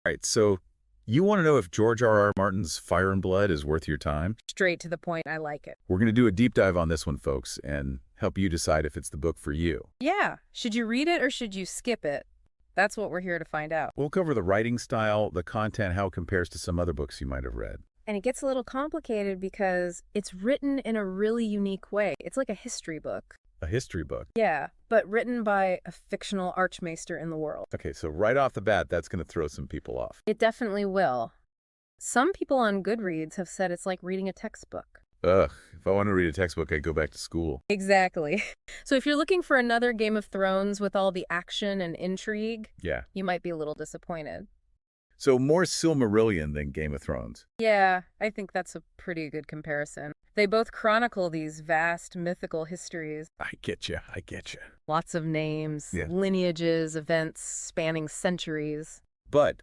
All right, so you want to know if George R.R. Martin's Fire and Blood is worth your time? Straight to the point, I like it. We're going to do a deep dive on this one, folks, and help you decide if it's the book for you. Yeah, should you read it or should you skip it? That's what we're here to find out. We'll cover the writing style, the content, how it compares to some other books you might have read. And it gets a little complicated because it's written in a really unique way. It's like a history book. A history book. Yeah, but written by a fictional Archmaester in the world. Okay, so right off the bat, that's going to throw some people off. It definitely will. Some people on Goodreads have said it's like reading a textbook. Ugh, if I want to read a textbook, I'd go back to school. Exactly. So if you're looking for another Game of Thrones with all the action and intrigue, Yeah. you might be a little disappointed. So more Silmarillion than Game of Thrones. Yeah, I think that's a pretty good comparison. They both chronicle these vast mythical histories. I get you. Lots of names, Yeah. lineages, events spanning centuries. But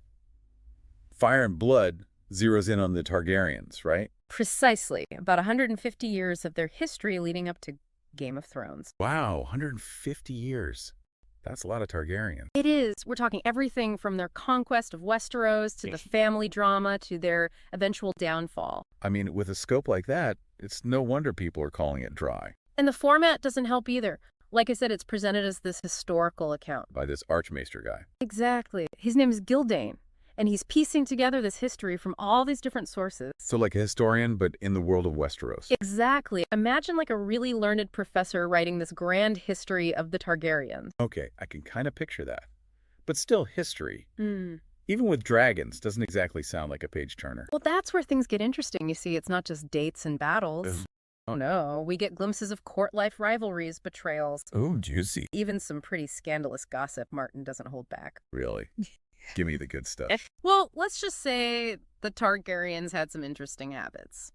Fire and Blood zeroes in on the Targaryens, right? Precisely. About 150 years of their history leading up to Game of Thrones. Wow, 150 years. That's a lot of Targaryens. It is. We're talking everything from their conquest of Westeros to the family drama to their eventual downfall. I mean, with a scope like that, it's no wonder people are calling it dry. And the format doesn't help either. Like I said, it's presented as this historical account. By this Archmaester guy. Exactly. His name is Gyldayn, and he's piecing together this history from all these different sources. So like a historian, but in the world of Westeros. Exactly. Imagine like a really learned professor writing this grand history of the Targaryens. Okay, I can kind of picture that. But still, history, Hmm. even with dragons, doesn't exactly sound like a page-turner. Well, that's where things get interesting. You see, it's not just dates and battles. Ugh. Oh no, we get glimpses of court life rivalries, betrayals, Oh, juicy. even some pretty scandalous gossip Martin doesn't hold back. Really? Give me the good stuff. Well, let's just say the Targaryens had some interesting habits.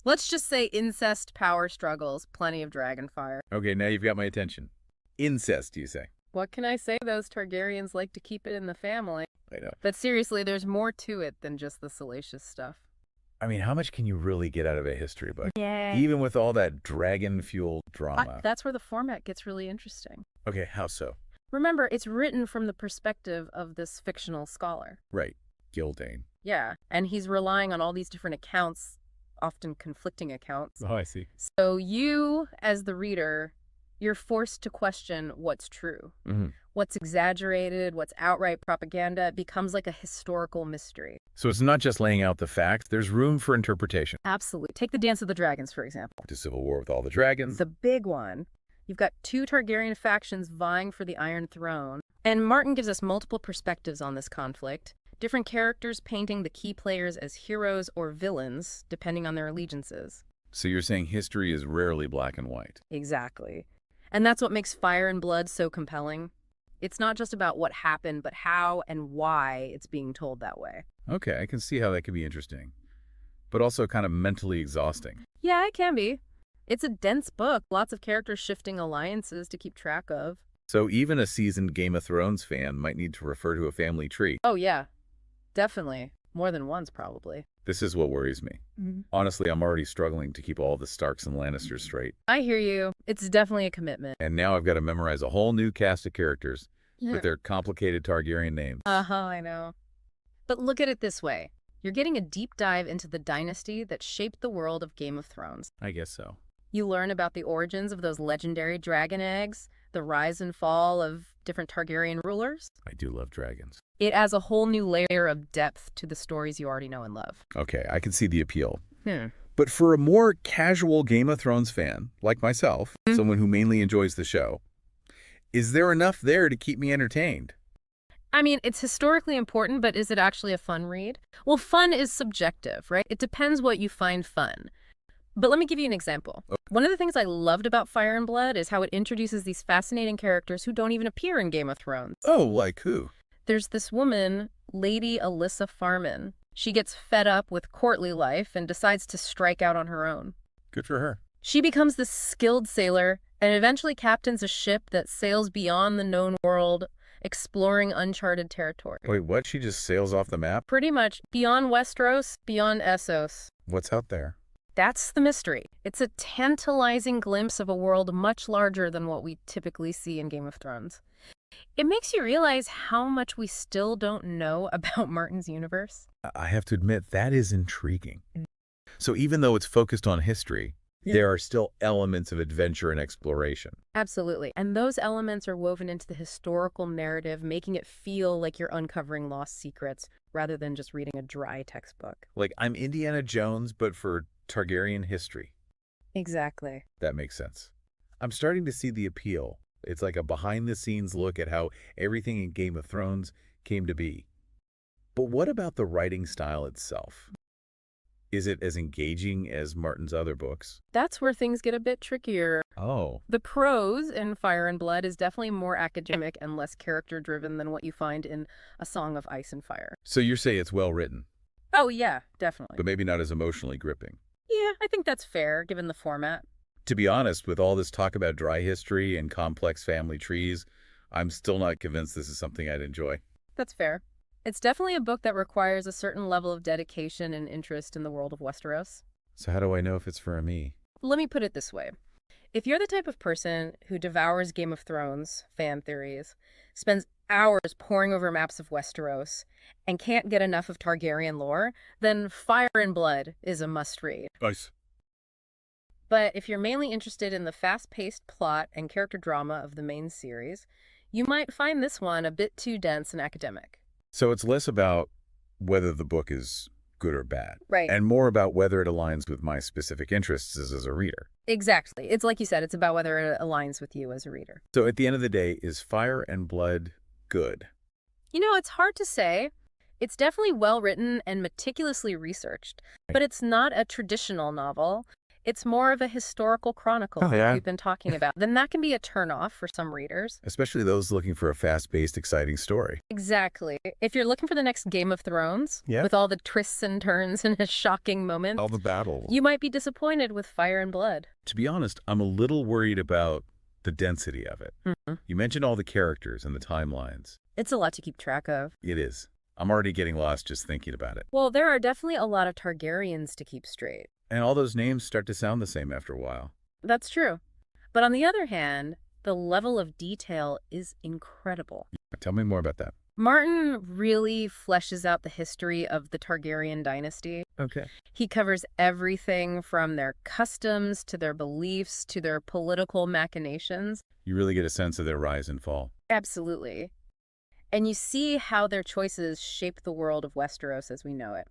Let's just say incest, power struggles, plenty of dragon fire. Okay, now you've got my attention. Incest, you say? What can I say? Those Targaryens like to keep it in the family. I know. But seriously, there's more to it than just the salacious stuff. I mean, how much can you really get out of a history book? Yeah. Even with all that dragon-fueled drama. That's where the format gets really interesting. Okay, how so? Remember, it's written from the perspective of this fictional scholar. Right, Gyldayn. Yeah, and he's relying on all these different accounts, often conflicting accounts. Oh, I see. So you, as the reader, you're forced to question what's true. Mm-hmm. What's exaggerated, what's outright propaganda. It becomes like a historical mystery. So it's not just laying out the facts, there's room for interpretation. Absolutely. Take the Dance of the Dragons, for example. To civil war with all the dragons. The big one. You've got two Targaryen factions vying for the Iron Throne. And Martin gives us multiple perspectives on this conflict. Different characters painting the key players as heroes or villains, depending on their allegiances. So you're saying history is rarely black and white. Exactly. And that's what makes Fire and Blood so compelling. It's not just about what happened, but how and why it's being told that way. Okay, I can see how that could be interesting. But also kind of mentally exhausting. Yeah, it can be. It's a dense book, lots of characters shifting alliances to keep track of. So even a seasoned Game of Thrones fan might need to refer to a family tree. Oh, yeah. Definitely. More than once, probably. This is what worries me. Honestly, I'm already struggling to keep all the Starks and Lannisters straight. I hear you. It's definitely a commitment. And now I've got to memorize a whole new cast of characters with their complicated Targaryen names. I know. But look at it this way. You're getting a deep dive into the dynasty that shaped the world of Game of Thrones. I guess so. You learn about the origins of those legendary dragon eggs, the rise and fall of different Targaryen rulers. I do love dragons. It adds a whole new layer of depth to the stories you already know and love. Okay, I can see the appeal. Hmm. But for a more casual Game of Thrones fan, like myself, someone who mainly enjoys the show, is there enough there to keep me entertained? I mean, it's historically important, but is it actually a fun read? Well, fun is subjective, right? It depends what you find fun. But let me give you an example. One of the things I loved about Fire and Blood is how it introduces these fascinating characters who don't even appear in Game of Thrones. Oh, like who? There's this woman, Lady Alyssa Farman. She gets fed up with courtly life and decides to strike out on her own. Good for her. She becomes this skilled sailor and eventually captains a ship that sails beyond the known world, exploring uncharted territory. Wait, what? She just sails off the map? Pretty much beyond Westeros, beyond Essos. What's out there? That's the mystery. It's a tantalizing glimpse of a world much larger than what we typically see in Game of Thrones. It makes you realize how much we still don't know about Martin's universe. I have to admit, that is intriguing. So even though it's focused on history, there are still elements of adventure and exploration. Absolutely. And those elements are woven into the historical narrative, making it feel like you're uncovering lost secrets rather than just reading a dry textbook. Like, I'm Indiana Jones, but for Targaryen history. Exactly. That makes sense. I'm starting to see the appeal. It's like a behind-the-scenes look at how everything in Game of Thrones came to be. But what about the writing style itself? Is it as engaging as Martin's other books? That's where things get a bit trickier. Oh, The prose in Fire and Blood is definitely more academic and less character-driven than what you find in A Song of Ice and Fire. so you say it's well-written, Oh, yeah, definitely. but maybe not as emotionally gripping. Yeah, I think that's fair, given the format. To be honest, with all this talk about dry history and complex family trees, I'm still not convinced this is something I'd enjoy. That's fair. It's definitely a book that requires a certain level of dedication and interest in the world of Westeros. So how do I know if it's for me? Let me put it this way. If you're the type of person who devours Game of Thrones fan theories, spends hours poring over maps of Westeros, and can't get enough of Targaryen lore, then Fire and Blood is a must-read. Nice. But if you're mainly interested in the fast-paced plot and character drama of the main series, you might find this one a bit too dense and academic. So it's less about whether the book is good or bad, Right. and more about whether it aligns with my specific interests as a reader. Exactly. It's like you said, it's about whether it aligns with you as a reader. So at the end of the day, is Fire and Blood good? You know, it's hard to say. It's definitely well-written and meticulously researched, but it's not a traditional novel. It's more of a historical chronicle Oh, yeah. like we've been talking about. Then that can be a turnoff for some readers. Especially those looking for a fast-paced, exciting story. Exactly. If you're looking for the next Game of Thrones, Yeah. with all the twists and turns and shocking moments, All the battle. you might be disappointed with Fire and Blood. To be honest, I'm a little worried about the density of it. Mhm. You mentioned all the characters and the timelines. It's a lot to keep track of. It is. I'm already getting lost just thinking about it. Well, there are definitely a lot of Targaryens to keep straight. And all those names start to sound the same after a while. That's true. But on the other hand, the level of detail is incredible. Tell me more about that. Martin really fleshes out the history of the Targaryen dynasty. Okay. He covers everything from their customs to their beliefs to their political machinations. You really get a sense of their rise and fall. Absolutely. And you see how their choices shape the world of Westeros as we know it.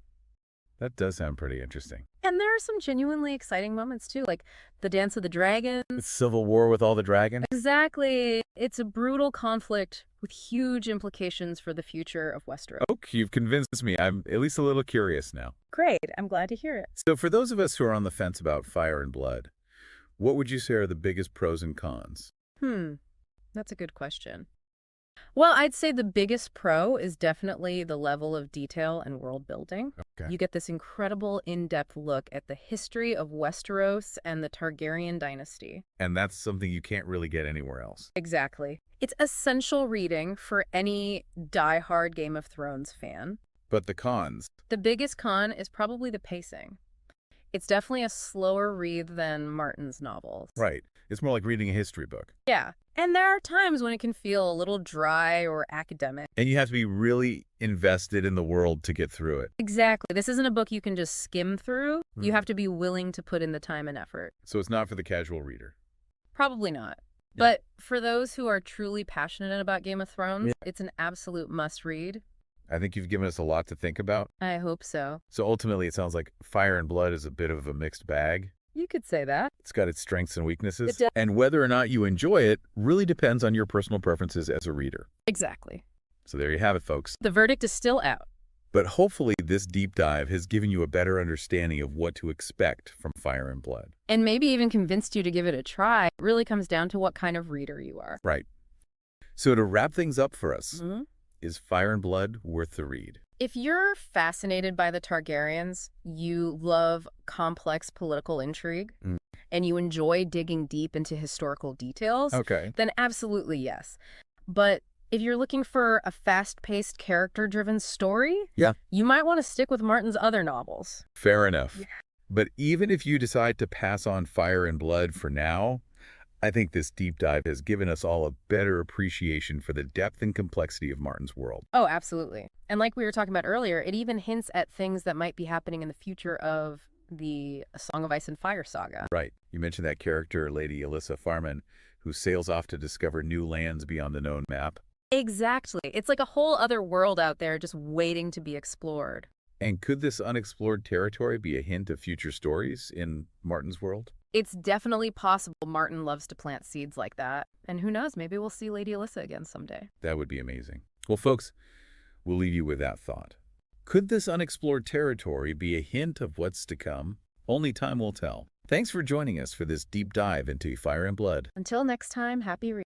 That does sound pretty interesting. And there are some genuinely exciting moments too, like the Dance of the Dragons. It's civil war with all the dragons? Exactly. It's a brutal conflict with huge implications for the future of Westeros. Okay, you've convinced me. I'm at least a little curious now. Great. I'm glad to hear it. So for those of us who are on the fence about Fire and Blood, what would you say are the biggest pros and cons? That's a good question. Well, I'd say the biggest pro is definitely the level of detail and world building. Okay. You get this incredible in-depth look at the history of Westeros and the Targaryen dynasty. And that's something you can't really get anywhere else. Exactly. It's essential reading for any die-hard Game of Thrones fan. But the cons? The biggest con is probably the pacing. It's definitely a slower read than Martin's novels. Right. It's more like reading a history book. Yeah. And there are times when it can feel a little dry or academic. And you have to be really invested in the world to get through it. Exactly. This isn't a book you can just skim through. You have to be willing to put in the time and effort. So it's not for the casual reader. Probably not. Yeah. But for those who are truly passionate about Game of Thrones, it's an absolute must-read. I think you've given us a lot to think about. I hope so. So ultimately, it sounds like Fire and Blood is a bit of a mixed bag. You could say that. It's got its strengths and weaknesses. It does. And whether or not you enjoy it really depends on your personal preferences as a reader. Exactly. So there you have it, folks. The verdict is still out. But hopefully this deep dive has given you a better understanding of what to expect from Fire and Blood. And maybe even convinced you to give it a try. It really comes down to what kind of reader you are. Right. So to wrap things up for us, Mhm. is Fire and Blood worth the read? If you're fascinated by the Targaryens, you love complex political intrigue, and you enjoy digging deep into historical details, Okay. then absolutely yes. But if you're looking for a fast-paced, character-driven story, you might want to stick with Martin's other novels. Fair enough. Yeah. But even if you decide to pass on Fire and Blood for now, I think this deep dive has given us all a better appreciation for the depth and complexity of Martin's world. Oh, absolutely. And like we were talking about earlier, it even hints at things that might be happening in the future of the Song of Ice and Fire saga. Right. You mentioned that character, Lady Alyssa Farman, who sails off to discover new lands beyond the known map. Exactly. It's like a whole other world out there just waiting to be explored. And could this unexplored territory be a hint of future stories in Martin's world? It's definitely possible Martin loves to plant seeds like that. And who knows, maybe we'll see Lady Alyssa again someday. That would be amazing. Well, folks, we'll leave you with that thought. Could this unexplored territory be a hint of what's to come? Only time will tell. Thanks for joining us for this deep dive into Fire and Blood. Until next time, happy reading.